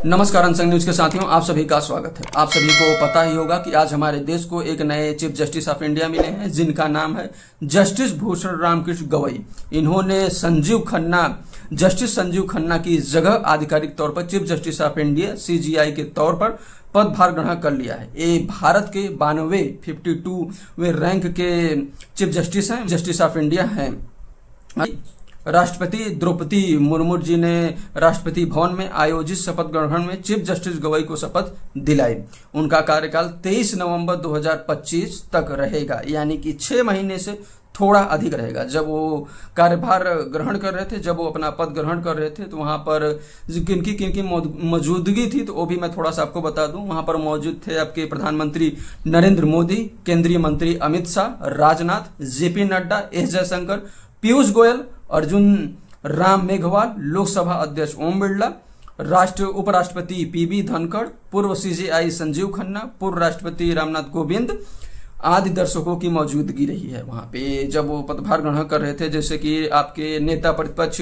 नमस्कार unsung news के साथियों, आप सभी का स्वागत है। आप सभी को पता ही होगा कि आज हमारे देश को एक नए चीफ जस्टिस ऑफ इंडिया मिले हैं, जिनका नाम है जस्टिस भूषण रामकृष्ण गवई। इन्होंने जस्टिस संजीव खन्ना की जगह आधिकारिक तौर पर chief justice of India CJI के तौर पर पदभार ग्रहण कर लिया है। ये भारत के 52वें रैंक के चीफ जस्टिस हैं, जस्टिस ऑफ इंडिया हैं। राष्ट्रपति द्रौपदी मुर्मू जी ने राष्ट्रपति भवन में आयोजित शपथ ग्रहण में चीफ जस्टिस गवई को शपथ दिलाई। उनका कार्यकाल 23 नवंबर 2025 तक रहेगा, यानी कि 6 महीने से थोड़ा अधिक रहेगा। जब वो कार्यभार ग्रहण कर रहे थे, जब वो अपना पद ग्रहण कर रहे थे, तो वहां पर किनकी मौजूदगी थी, तो वो भी मैं थोड़ा सा आपको बता दूं। वहां पर मौजूद थे आपके प्रधानमंत्री नरेंद्र मोदी, केंद्रीय मंत्री अमित शाह, राजनाथ, JP नड्डा, S जयशंकर, पीयूष गोयल, अर्जुन राम मेघवाल, लोकसभा अध्यक्ष ओम बिरला, उपराष्ट्रपति PB धनखड़, पूर्व CJI संजीव खन्ना, पूर्व राष्ट्रपति रामनाथ कोविंद आदि दर्शकों की मौजूदगी रही है वहां पे जब वो पदभार ग्रहण कर रहे थे। जैसे कि आपके नेता प्रतिपक्ष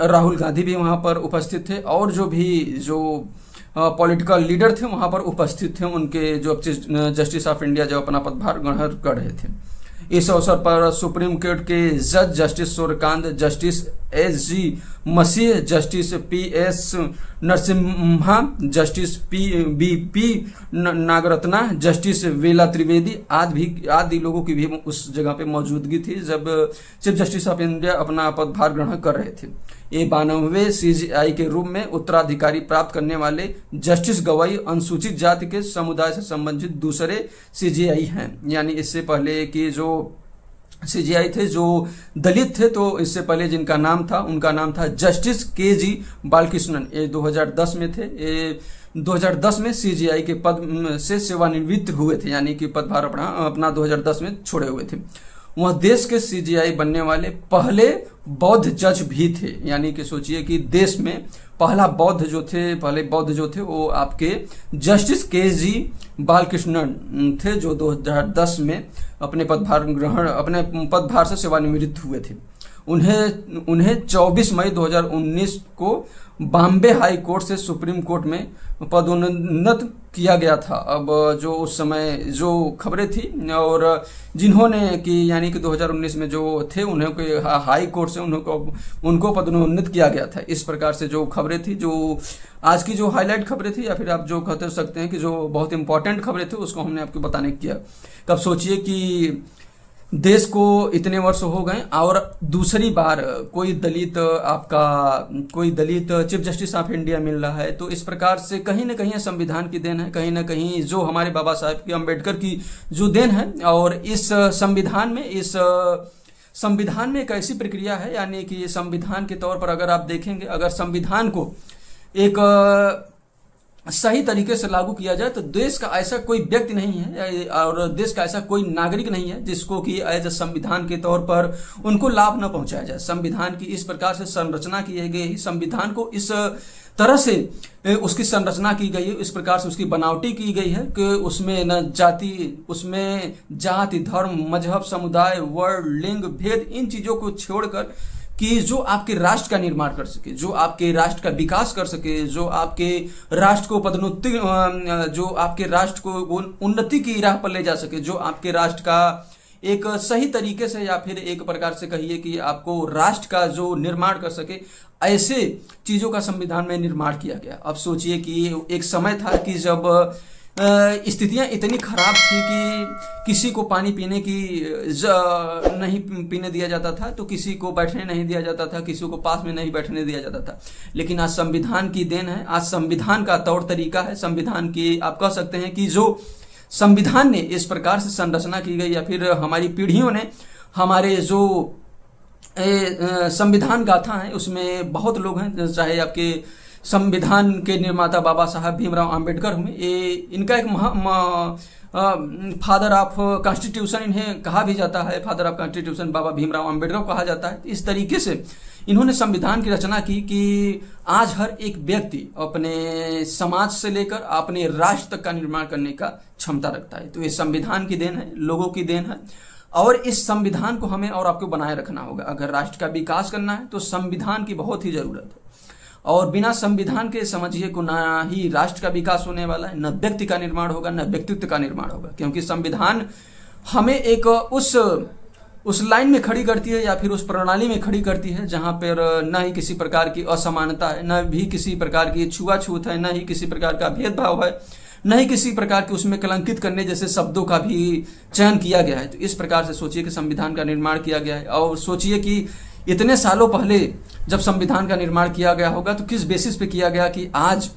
राहुल गांधी भी वहां पर उपस्थित थे, और जो पॉलिटिकल लीडर थे वहां पर उपस्थित थे, उनके जो जस्टिस ऑफ इंडिया जो अपना पदभार ग्रहण कर रहे थे। इस अवसर पर सुप्रीम कोर्ट के जज justice Suryakant, justice SG Masih, justice PS Narasimha, justice BP Nagarathna, justice Bela Trivedi आदि लोगों की भी उस जगह पे मौजूदगी थी जब चीफ जस्टिस ऑफ इंडिया अपना पदभार ग्रहण कर रहे थे। ये 92वें CJI के रूप में उत्तराधिकारी प्राप्त करने वाले जस्टिस गवई अनुसूचित जाति के समुदाय से संबंधित दूसरे CJI हैं। यानी इससे पहले कि जो CJI थे जो दलित थे, तो इससे पहले जिनका नाम था उनका नाम था जस्टिस KG बालकृष्णन। ये 2010 में थे। ये 2010 में CJI के पद से सेवानिवृत्त हुए थे, यानी कि पदभार अपना 2010 में छोड़े हुए थे। वह देश के CJI बनने वाले पहले बौद्ध जज भी थे। यानी कि सोचिए कि देश में पहले बौद्ध जो थे वो आपके जस्टिस KG बालकृष्णन थे, जो 2010 में अपने पदभार से सेवानिवृत्त हुए थे। उन्हें 24 मई 2019 को बॉम्बे हाई कोर्ट से सुप्रीम कोर्ट में पदोन्नत किया गया था। अब जो उस समय जो खबरें थी, और जिन्होंने कि यानी कि 2019 में जो थे उन्हें हाई कोर्ट से उनको पदोन्नत किया गया था। इस प्रकार से जो खबरें थी, जो आज की जो हाईलाइट खबरें थी, या फिर आप जो कहते सकते हैं कि जो बहुत इंपॉर्टेंट खबरें थे, उसको हमने आपको बताने किया। कब सोचिए कि देश को इतने वर्ष हो गए और दूसरी बार कोई दलित चीफ जस्टिस ऑफ इंडिया मिल रहा है, तो इस प्रकार से कहीं ना कहीं संविधान की देन है, कहीं ना कहीं जो हमारे बाबा साहब अम्बेडकर की जो देन है। और इस संविधान में एक ऐसी प्रक्रिया है, यानी कि संविधान के तौर पर अगर आप देखेंगे, अगर संविधान को एक सही तरीके से लागू किया जाए तो देश का ऐसा कोई व्यक्ति नहीं है और देश का ऐसा कोई नागरिक नहीं है जिसको कि एज ए संविधान के तौर पर उनको लाभ न पहुंचाया जाए। संविधान की इस प्रकार से संरचना की गई, संविधान को इस तरह से उसकी संरचना की गई है, इस प्रकार से उसकी बनावटी की गई है कि उसमें जाति, धर्म, मजहब, समुदाय, वर्ण, लिंग, भेद, इन चीजों को छोड़कर कि जो आपके राष्ट्र का निर्माण कर सके, जो आपके राष्ट्र का विकास कर सके, जो आपके राष्ट्र को पदोन्नति, जो आपके राष्ट्र को उन्नति की राह पर ले जा सके, जो आपके राष्ट्र का एक सही तरीके से, या फिर एक प्रकार से कहिए कि आपको राष्ट्र का जो निर्माण कर सके, ऐसे चीजों का संविधान में निर्माण किया गया। अब सोचिए कि एक समय था कि जब स्थितियां इतनी खराब थी कि किसी को पानी पीने की नहीं पीने दिया जाता था, तो किसी को बैठने नहीं दिया जाता था, किसी को पास में नहीं बैठने दिया जाता था। लेकिन आज संविधान की देन है, आज संविधान का तौर तरीका है, संविधान की आप कह सकते हैं कि जो संविधान ने इस प्रकार से संरचना की गई, या फिर हमारी पीढ़ियों ने हमारे जो संविधान गाथा है उसमें बहुत लोग हैं, चाहे आपके संविधान के निर्माता बाबा साहब भीमराव अंबेडकर हुए, इनका एक फादर ऑफ कॉन्स्टिट्यूशन इन्हें कहा भी जाता है, फादर ऑफ कॉन्स्टिट्यूशन बाबा भीमराव अंबेडकर कहा जाता है। इस तरीके से इन्होंने संविधान की रचना की कि आज हर एक व्यक्ति अपने समाज से लेकर अपने राष्ट्र तक का निर्माण करने का क्षमता रखता है। तो ये संविधान की देन है, लोगों की देन है, और इस संविधान को हमें और आपको बनाए रखना होगा। अगर राष्ट्र का विकास करना है तो संविधान की बहुत ही जरूरत है। और बिना संविधान के समझिए को ना ही राष्ट्र का विकास होने वाला है, न व्यक्ति का निर्माण होगा, न व्यक्तित्व का निर्माण होगा। क्योंकि संविधान हमें एक उस लाइन में खड़ी करती है या फिर उस प्रणाली में खड़ी करती है जहां पर न ही किसी प्रकार की असमानता है, न भी किसी प्रकार की छुआछूत है, न ही किसी प्रकार का भेदभाव है, न ही किसी प्रकार के उसमें कलंकित करने जैसे शब्दों का भी चयन किया गया है। तो इस प्रकार से सोचिए कि संविधान का निर्माण किया गया है, और सोचिए कि इतने सालों पहले जब संविधान का निर्माण किया गया होगा तो किस बेसिस पे किया गया कि आज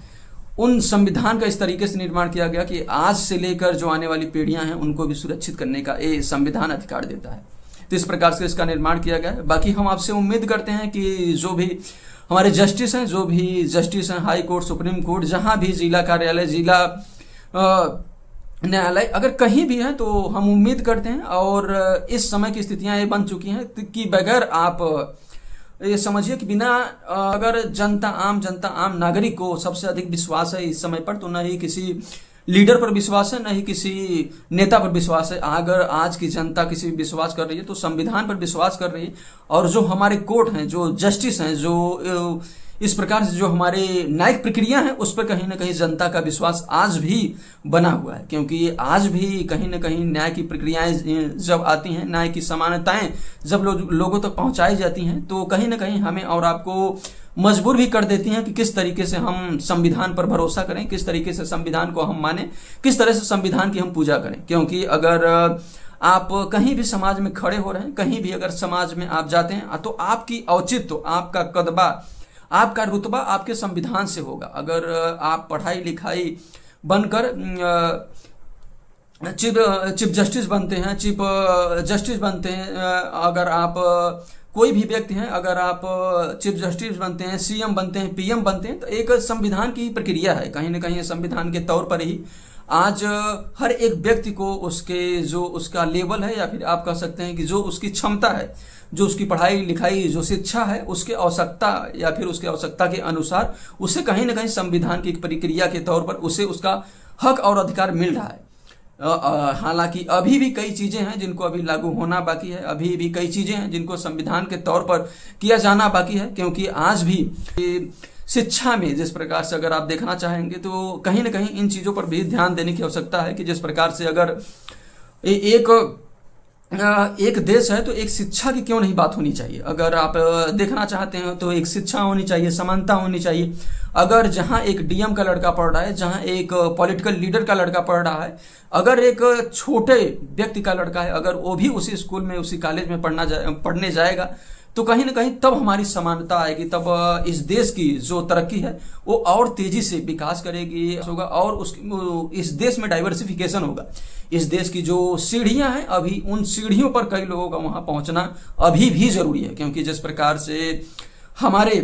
उन संविधान का इस तरीके से निर्माण किया गया कि आज से लेकर जो आने वाली पीढ़ियां हैं उनको भी सुरक्षित करने का ये संविधान अधिकार देता है। तो इस प्रकार से इसका निर्माण किया गया है। बाकी हम आपसे उम्मीद करते हैं कि जो भी हमारे जस्टिस हैं, जो भी जस्टिस हैं हाई कोर्ट, सुप्रीम कोर्ट, जहां भी जिला कार्यालय, जिला न्यायालय अगर कहीं भी है, तो हम उम्मीद करते हैं और इस समय की स्थितियां ये बन चुकी हैं कि बगैर आप ये समझिए कि बिना अगर जनता, आम नागरिक को सबसे अधिक विश्वास है इस समय पर, तो न ही किसी लीडर पर विश्वास है, न ही किसी नेता पर विश्वास है। अगर आज की जनता किसी विश्वास कर रही है तो संविधान पर विश्वास कर रही है, और जो हमारे कोर्ट हैं, जो जस्टिस हैं, जो इस प्रकार से जो हमारे न्यायिक प्रक्रिया है, उस पर कहीं ना कहीं जनता का विश्वास आज भी बना हुआ है। क्योंकि आज भी कहीं ना कहीं न्याय की प्रक्रियाएं जब आती हैं, न्याय की समानताएं जब लोगों तक पहुंचाई जाती हैं, तो कहीं ना कहीं हमें और आपको मजबूर भी कर देती हैं कि किस तरीके से हम संविधान पर भरोसा करें, किस तरीके से संविधान को हम माने, किस तरह से संविधान की हम पूजा करें। क्योंकि अगर आप कहीं भी समाज में खड़े हो रहे हैं, कहीं भी अगर समाज में आप जाते हैं, तो आपकी औचित्य, आपका कदबा, आपका रुतबा आपके संविधान से होगा। अगर आप पढ़ाई लिखाई बनकर चीफ जस्टिस बनते हैं, चीफ जस्टिस बनते हैं, अगर आप कोई भी व्यक्ति हैं, अगर आप चीफ जस्टिस बनते हैं, सीएम बनते हैं, पीएम बनते हैं, तो एक संविधान की प्रक्रिया है। कहीं ना कहीं संविधान के तौर पर ही आज हर एक व्यक्ति को उसके जो उसका लेवल है, या फिर आप कह सकते हैं कि जो उसकी क्षमता है, जो उसकी पढ़ाई लिखाई, जो शिक्षा है, उसके आवश्यकता या फिर उसके आवश्यकता के अनुसार उसे कहीं ना कहीं संविधान की प्रक्रिया के तौर पर उसे उसका हक और अधिकार मिल रहा है। हालांकि अभी भी कई चीजें हैं जिनको अभी लागू होना बाकी है, अभी भी कई चीजें हैं जिनको संविधान के तौर पर किया जाना बाकी है। क्योंकि आज भी शिक्षा में जिस प्रकार से अगर आप देखना चाहेंगे तो कहीं ना कहीं इन चीजों पर भी ध्यान देने की आवश्यकता है कि जिस प्रकार से अगर एक देश है तो एक शिक्षा की क्यों नहीं बात होनी चाहिए। अगर आप देखना चाहते हैं तो एक शिक्षा होनी चाहिए, समानता होनी चाहिए। अगर जहां एक डीएम का लड़का पढ़ रहा है, जहां एक पॉलिटिकल लीडर का लड़का पढ़ रहा है, अगर एक छोटे व्यक्ति का लड़का है, अगर वो भी उसी स्कूल में, उसी कॉलेज में पढ़ने जाएगा, तो कहीं ना कहीं तब हमारी समानता आएगी, तब इस देश की जो तरक्की है वो और तेजी से विकास करेगी होगा, और इस देश में डाइवर्सिफिकेशन होगा। इस देश की जो सीढ़ियां हैं, अभी उन सीढ़ियों पर कई लोगों का वहां पहुंचना अभी भी जरूरी है। क्योंकि जिस प्रकार से हमारे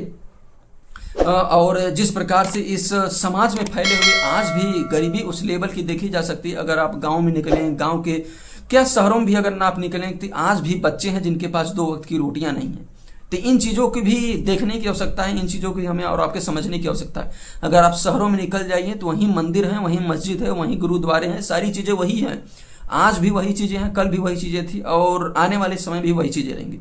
और जिस प्रकार से इस समाज में फैले हुए आज भी गरीबी उस लेवल की देखी जा सकती है। अगर आप गांव में निकलें, गांव के क्या शहरों में भी अगर आप निकलें, तो आज भी बच्चे हैं जिनके पास 2 वक्त की रोटियां नहीं है। तो इन चीजों की भी देखने की आवश्यकता है, इन चीजों की हमें और आपके समझने की आवश्यकता है। अगर आप शहरों में निकल जाइए तो वहीं मंदिर है, वहीं मस्जिद है, वहीं गुरुद्वारे हैं, सारी चीजें वही हैं। आज भी वही चीजें हैं, कल भी वही चीजें थी और आने वाले समय भी वही चीजें रहेंगी।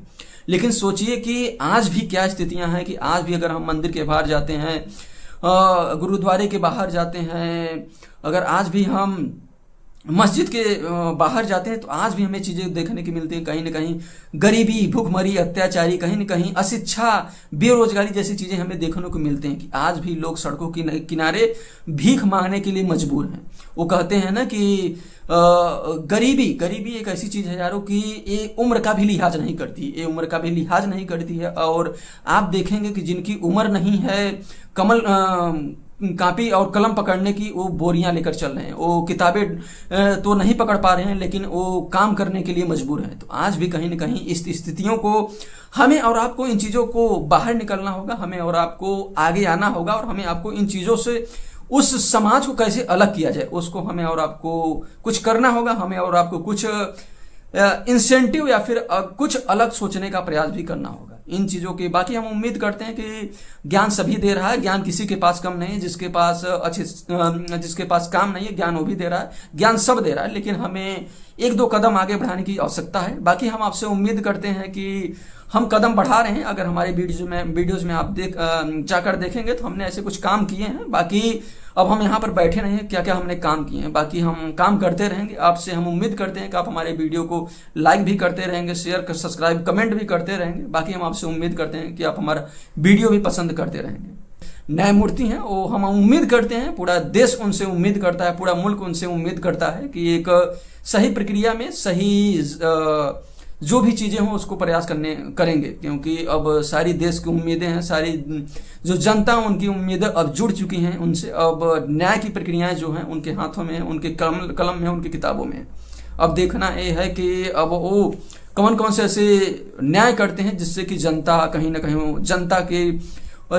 लेकिन सोचिए कि आज भी क्या स्थितियां हैं कि आज भी अगर हम मंदिर के बाहर जाते हैं, गुरुद्वारे के बाहर जाते हैं, अगर आज भी हम मस्जिद के बाहर जाते हैं, तो आज भी हमें चीजें देखने की मिलती हैं। कहीं ना कहीं गरीबी, भूखमरी, अत्याचारी, कहीं ना कहीं अशिक्षा, बेरोजगारी जैसी चीजें हमें देखने को मिलते हैं कि आज भी लोग सड़कों के किनारे भीख मांगने के लिए मजबूर हैं। वो कहते हैं ना कि गरीबी एक ऐसी चीज है यारों कि ये उम्र का भी लिहाज नहीं करती, ये उम्र का भी लिहाज नहीं करती है। और आप देखेंगे कि जिनकी उम्र नहीं है, कमल कापी और कलम पकड़ने की, वो बोरियां लेकर चल रहे हैं, वो किताबें तो नहीं पकड़ पा रहे हैं, लेकिन वो काम करने के लिए मजबूर हैं। तो आज भी कहीं ना कहीं इस स्थितियों को हमें और आपको, इन चीजों को बाहर निकलना होगा, हमें और आपको आगे आना होगा, और हमें आपको इन चीजों से उस समाज को कैसे अलग किया जाए उसको हमें और आपको कुछ करना होगा। हमें और आपको कुछ इंसेंटिव या फिर कुछ अलग सोचने का प्रयास भी करना होगा। इन चीजों की। बाकी हम उम्मीद करते हैं कि ज्ञान सभी दे रहा है, ज्ञान किसी के पास कम नहीं है। जिसके पास काम नहीं है, ज्ञान वो भी दे रहा है, ज्ञान सब दे रहा है, लेकिन हमें एक दो कदम आगे बढ़ाने की आवश्यकता है। बाकी हम आपसे उम्मीद करते हैं कि हम कदम बढ़ा रहे हैं। अगर हमारे वीडियोज में आप जाकर देखेंगे तो हमने ऐसे कुछ काम किए हैं। बाकी अब हम यहाँ पर बैठे नहीं हैं, क्या क्या हमने काम किए हैं, बाकी हम काम करते रहेंगे। आपसे हम उम्मीद करते हैं कि आप हमारे वीडियो को लाइक भी करते रहेंगे, शेयर सब्सक्राइब कमेंट भी करते रहेंगे। बाकी हम आपसे उम्मीद करते हैं कि आप हमारा वीडियो भी पसंद करते रहेंगे। न्यायमूर्ति हैं वो, हम उम्मीद करते हैं, पूरा देश उनसे उम्मीद करता है, पूरा मुल्क उनसे उम्मीद करता है कि एक सही प्रक्रिया में सही जो भी चीजें हों उसको प्रयास करेंगे। क्योंकि अब सारी देश की उम्मीदें हैं, सारी जो जनता उनकी उम्मीदें अब जुड़ चुकी हैं उनसे। अब न्याय की प्रक्रियाएं जो हैं उनके हाथों में है, उनके कलम में, उनकी किताबों में है। अब देखना यह है कि अब वो कौन कौन से ऐसे न्याय करते हैं जिससे कि जनता कहीं ना कहीं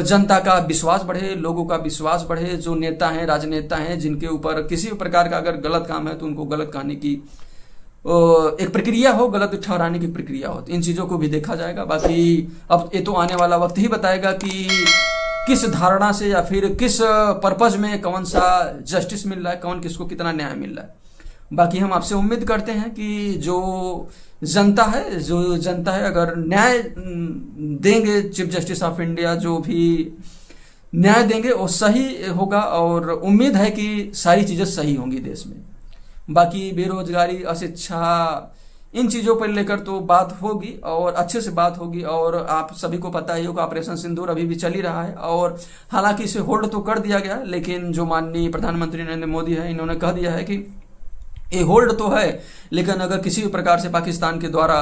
जनता का विश्वास बढ़े, लोगों का विश्वास बढ़े। जो नेता हैं, राजनेता हैं, जिनके ऊपर किसी प्रकार का अगर गलत काम है तो उनको गलत कहने की एक प्रक्रिया हो, गलत ठहराने की प्रक्रिया हो, तो इन चीजों को भी देखा जाएगा। बाकी अब ये तो आने वाला वक्त ही बताएगा कि किस धारणा से या फिर किस पर्पज में कौन सा जस्टिस मिल रहा है, कौन किसको कितना न्याय मिल रहा है। बाकी हम आपसे उम्मीद करते हैं कि जो जनता है अगर न्याय देंगे, चीफ जस्टिस ऑफ इंडिया जो भी न्याय देंगे वो सही होगा, और उम्मीद है कि सारी चीजें सही होंगी देश में। बाकी बेरोजगारी, अशिक्षा, इन चीजों पर लेकर तो बात होगी और अच्छे से बात होगी। और आप सभी को पता ही होगा ऑपरेशन सिंदूर अभी भी चल ही रहा है, और हालांकि इसे होल्ड तो कर दिया गया, लेकिन जो माननीय प्रधानमंत्री नरेंद्र मोदी है इन्होंने कह दिया है कि ये होल्ड तो है, लेकिन अगर किसी भी प्रकार से पाकिस्तान के द्वारा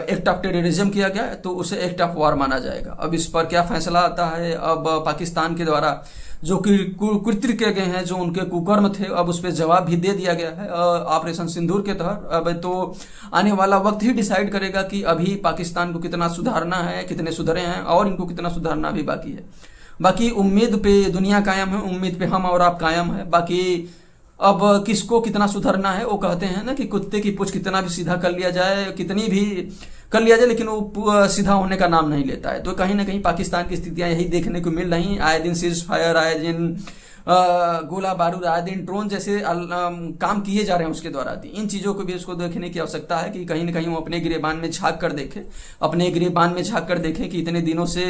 एक्ट ऑफ टेररिज्म किया गया तो उसे एक्ट ऑफ वार माना जाएगा। अब इस पर क्या फैसला आता है, अब पाकिस्तान के द्वारा जो कृत्य किए गए हैं, जो उनके कुकर्म थे, अब उस पर जवाब भी दे दिया गया है ऑपरेशन सिंदूर के तहत। अब तो आने वाला वक्त ही डिसाइड करेगा कि अभी पाकिस्तान को कितना सुधारना है, कितने सुधरे हैं और इनको कितना सुधारना भी बाकी है। बाकी उम्मीद पे दुनिया कायम है, उम्मीद पे हम और आप कायम है। बाकी अब किसको कितना सुधरना है, वो कहते हैं ना कि कुत्ते की पूंछ कितना भी सीधा कर लिया जाए, कितनी भी कर लिया जाए, लेकिन वो सीधा होने का नाम नहीं लेता है। तो कहीं ना कहीं पाकिस्तान की स्थितियां यही देखने को मिल रही। आए दिन सीज फायर, आए दिन गोला बारूद, आए दिन ड्रोन जैसे काम किए जा रहे हैं उसके द्वारा। इन चीजों को भी उसको देखने की आवश्यकता है कि कहीं ना कहीं वो अपने गिरेबान में झांक कर देखे, कि इतने दिनों से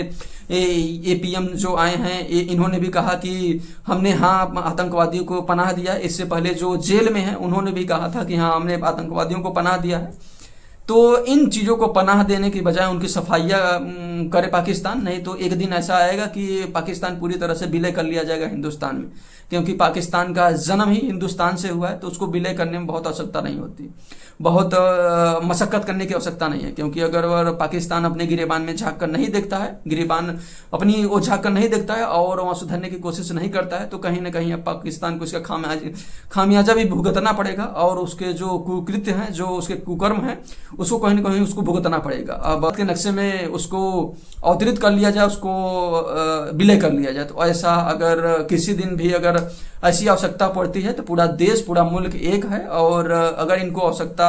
ये पीएम जो आए हैं इन्होंने भी कहा कि हमने आतंकवादियों को पनाह दिया। इससे पहले जो जेल में है उन्होंने भी कहा था कि हमने आतंकवादियों को पनाह दिया है। तो इन चीजों को पनाह देने की बजाय उनकी सफाइयां करे पाकिस्तान, नहीं तो एक दिन ऐसा आएगा कि पाकिस्तान पूरी तरह से विलय कर लिया जाएगा हिंदुस्तान में। क्योंकि पाकिस्तान का जन्म ही हिंदुस्तान से हुआ है, तो उसको विलय करने में बहुत आवश्यकता नहीं होती, बहुत मशक्कत करने की आवश्यकता नहीं है। क्योंकि अगर पाकिस्तान अपने गिरेबान में झांक कर नहीं देखता है, गिरेबान अपनी वो झांक कर नहीं देखता है और वहां सुधरने की कोशिश नहीं करता है, तो कहीं ना कहीं अब पाकिस्तान को इसका खामियाजा भी भुगतना पड़ेगा। और उसके जो कुकृत्य हैं, जो उसके कुकर्म हैं, उसको कहीं ना कहीं उसको भुगतना पड़ेगा। अब के नक्शे में उसको अवतरित कर लिया जाए, उसको विलय कर लिया जाए। तो ऐसा अगर किसी दिन भी अगर ऐसी आवश्यकता पड़ती है तो पूरा देश, पूरा मुल्क एक है। और अगर इनको आवश्यकता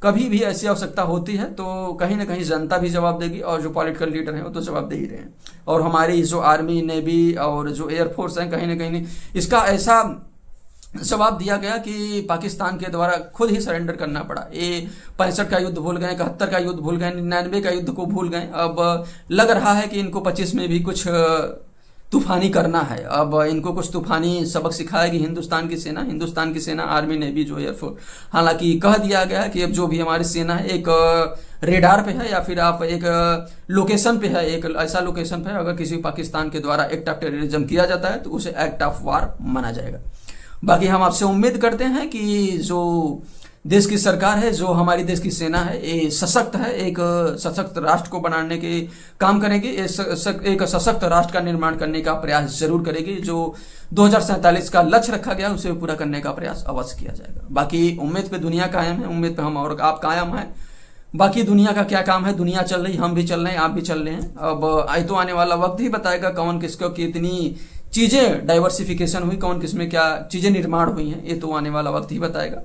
कभी भी ऐसी आवश्यकता होती है तो कहीं ना कहीं जनता भी जवाब देगी, और जो पॉलिटिकल लीडर हैं वो तो जवाब दे ही रहे हैं। और हमारी जो आर्मी, नेवी और जो एयरफोर्स है, कहीं ना कहीं इसका ऐसा जवाब दिया गया कि पाकिस्तान के द्वारा खुद ही सरेंडर करना पड़ा। ये 65 का युद्ध भूल गए, 71 का युद्ध भूल गए, 99 का युद्ध को भूल गए। अब लग रहा है कि इनको 25 में भी कुछ तूफानी करना है। अब इनको कुछ तूफानी सबक सिखाएगी हिंदुस्तान की सेना, आर्मी, नेवी, जो एयरफोर्स। हालांकि कह दिया गया कि अब जो भी हमारी सेना है एक रेडार पे है, या फिर आप एक लोकेशन पे है, एक ऐसा लोकेशन पे है, अगर किसी पाकिस्तान के द्वारा एक्ट ऑफ टेररिज्म किया जाता है तो उसे एक्ट ऑफ वार माना जाएगा। बाकी हम आपसे उम्मीद करते हैं कि जो देश की सरकार है, जो हमारी देश की सेना है, ये सशक्त है, एक सशक्त राष्ट्र को बनाने के काम करेगी, एक सशक्त राष्ट्र का निर्माण करने का प्रयास जरूर करेगी। जो 2047 का लक्ष्य रखा गया उसे पूरा करने का प्रयास अवश्य किया जाएगा। बाकी उम्मीद पे दुनिया कायम है, उम्मीद पे हम और आप कायम हैं। बाकी दुनिया का क्या काम है, दुनिया चल रही, हम भी चल रहे हैं, आप भी चल रहे हैं। अब आई तो आने वाला वक्त ही बताएगा कौन किसको कितनी चीजें डाइवर्सिफिकेशन हुई, कौन किसमें क्या चीजें निर्माण हुई हैं, ये तो आने वाला वक्त ही बताएगा।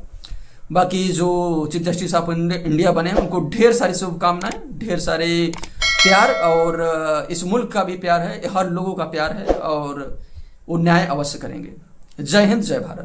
बाकी जो चीफ जस्टिस ऑफ इंडिया बने उनको ढेर सारी शुभकामनाएं, ढेर सारे प्यार और इस मुल्क का भी प्यार है, हर लोगों का प्यार है और वो न्याय अवश्य करेंगे। जय हिंद, जय भारत।